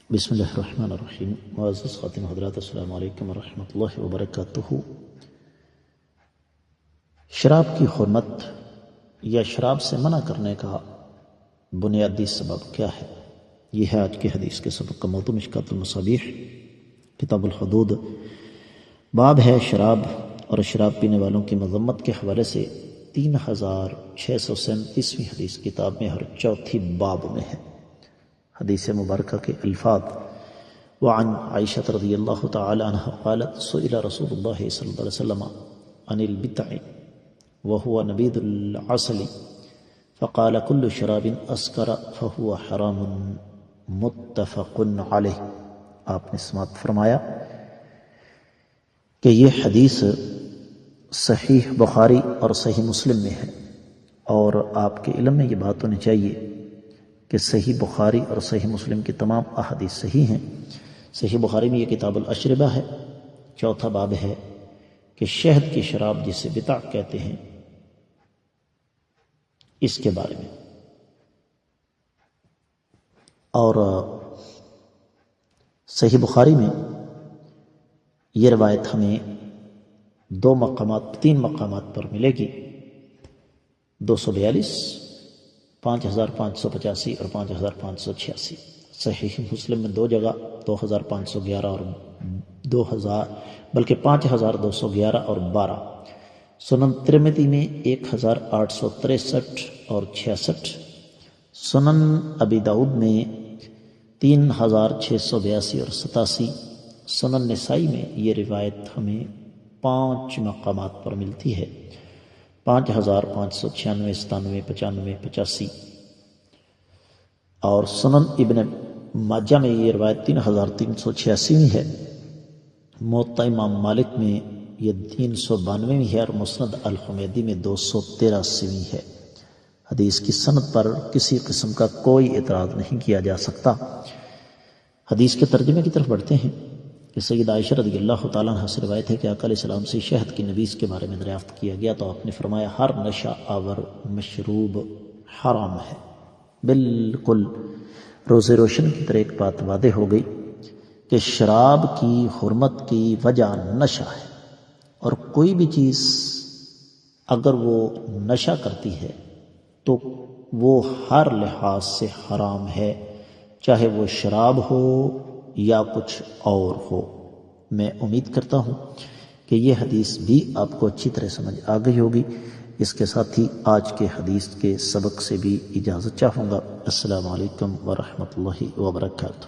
بسم اللہ الرحمن الرحیم۔ معزز خواتین حضرات، السلام علیکم ورحمۃ اللہ وبرکاتہ۔ شراب کی حرمت یا شراب سے منع کرنے کا بنیادی سبب کیا ہے؟ یہ ہے آج کی حدیث کے سبق کا موضوع۔ مشکوٰۃ المصابیح کتاب الحدود، باب ہے شراب اور شراب پینے والوں کی مذمت کے حوالے سے 3637ویں حدیث کتاب میں ہر چوتھی باب میں ہے۔ حدیث مبارکہ کے الفاظ: وعن عائشہ رضی اللہ تعالی عنہ قالت سئل رسول اللہ صلی اللہ علیہ وسلم عن البتع وهو نبیذ العسل فقال كل شراب اسکر فهو حرام، متفق علیہ۔ آپ نے سماعت فرمایا کہ یہ حدیث صحیح بخاری اور صحیح مسلم میں ہے، اور آپ کے علم میں یہ بات ہونی چاہیے کہ صحیح بخاری اور صحیح مسلم کی تمام احادیث صحیح ہیں۔ صحیح بخاری میں یہ کتاب الاشربہ ہے، چوتھا باب ہے کہ شہد کی شراب جسے بتع کہتے ہیں اس کے بارے میں، اور صحیح بخاری میں یہ روایت ہمیں تین مقامات پر ملے گی: 242، 5585 اور 5586۔ صحیح مسلم میں 2 جگہ 2511 اور 5211 اور 12۔ سنن ترمذی میں 1863 اور 66۔ سنن ابی داؤد میں 3682 اور 87۔ سنن نسائی میں یہ روایت ہمیں 5 مقامات پر ملتی ہے: 5596، 97، 95، 85۔ اور سنن ابن ماجہ میں یہ روایت 3386 ہے۔ موطا امام مالک میں یہ 392 ہے، اور مسند الحمیدی میں 283 ہے۔ حدیث کی سند پر کسی قسم کا کوئی اعتراض نہیں کیا جا سکتا۔ حدیث کے ترجمے کی طرف بڑھتے ہیں کہ سیدہ عائشہ رضی اللہ تعالیٰ عنہ سے روایت ہے کہ آقا علیہ السلام سے شہد کی نبیذ کے بارے میں دریافت کیا گیا تو آپ نے فرمایا ہر نشہ آور مشروب حرام ہے۔ بالکل روز روشن کی طرح ایک بات واضح ہو گئی کہ شراب کی حرمت کی وجہ نشہ ہے، اور کوئی بھی چیز اگر وہ نشہ کرتی ہے تو وہ ہر لحاظ سے حرام ہے، چاہے وہ شراب ہو یا کچھ اور ہو۔ میں امید کرتا ہوں کہ یہ حدیث بھی آپ کو اچھی طرح سمجھ آ گئی ہوگی۔ اس کے ساتھ ہی آج کے حدیث کے سبق سے بھی اجازت چاہوں گا۔ السلام علیکم ورحمۃ اللہ وبرکاتہ۔